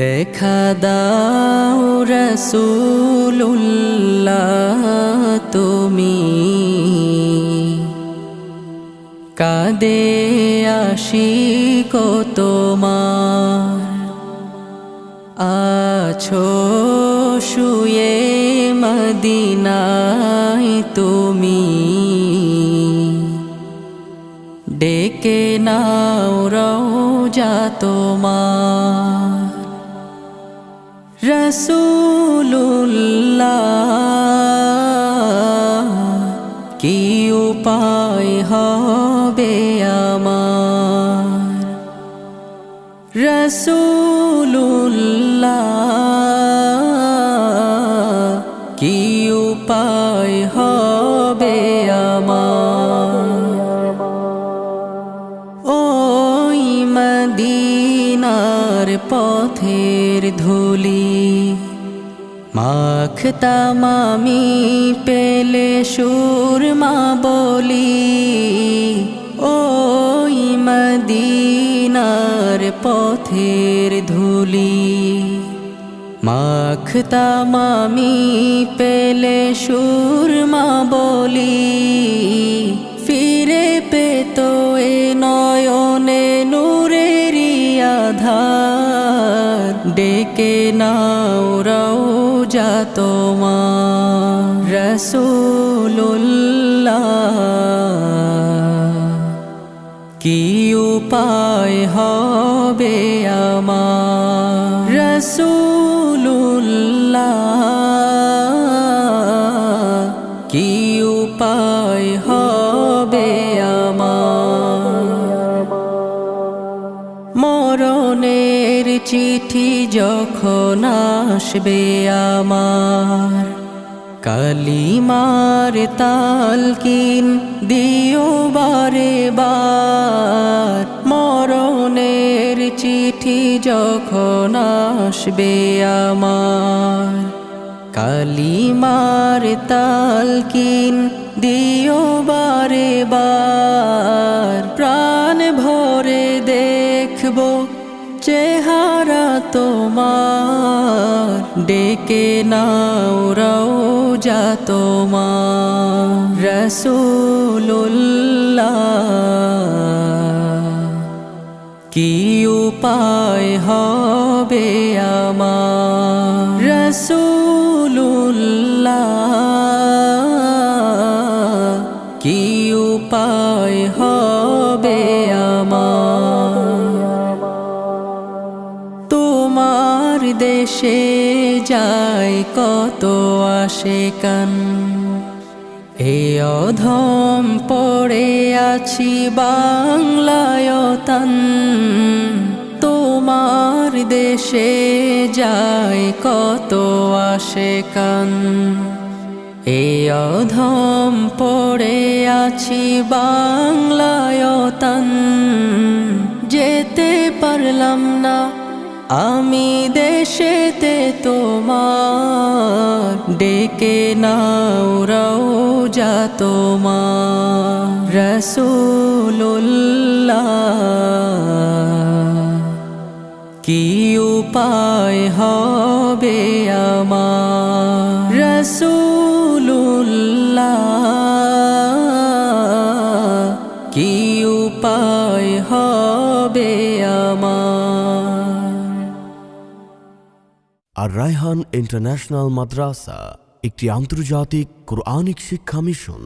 দেখা দাও রাসূলুল্লাহ তুমি কাঁদে আশিক তোমার আছো শুয়ে মদিনায় তুমি ডেকে নাও রওজা তোমার রাসূলুল্লাহ কি উপায় হবে আমার রাসূলুল্লাহ কি উপায় হবে আমার ওই মদিনার পথের ধুলি মাখতাম আমি পেলে সুরমা বলি ওই মদিনার পথের ধুলি মাখতাম আমি পেলে সুরমা বলি ফিরে পেত এ নয়নে নূরেরি আধার ডেকে নাও রওজা তোমার রাসূলুল্লাহ কি উপায় হবে আমার রাসূলুল্লাহ কি উপায় হবে আমার মরণের চিঠি যখন আসবে আমার কালিমার তালকিন দিও বারে বার মরণের চিঠি যখন আসবে আমার কালিমার তালকিন দিও বারে বার প্রাণ ভরে দেখবো চেহারা তোমার ডেকে নাও রওজা তোমার রাসূলুল্লাহ কি উপায় হবে আমার রাসূলুল্লাহ কি উপায় হবে আমার তোমার দেশে যায় কত আশিকান এ অধম পড়ে আছি বাংলায় তান তোমার দেশে যায় কত আশিকান এ অধম পড়ে আছি বাংলায় তান যেতে পারলাম না আমি দেশেতে তোমার ডেকে নাও রওজা তোমার রাসূলুল্লাহ কি উপায় হবে আমার রাসূলুল্লাহ কি উপায় হবে আমার আর রায়হান ইন্টারন্যাশনাল মাদ্রাসা একটি আন্তর্জাতিক কোরআনিক শিক্ষা মিশন।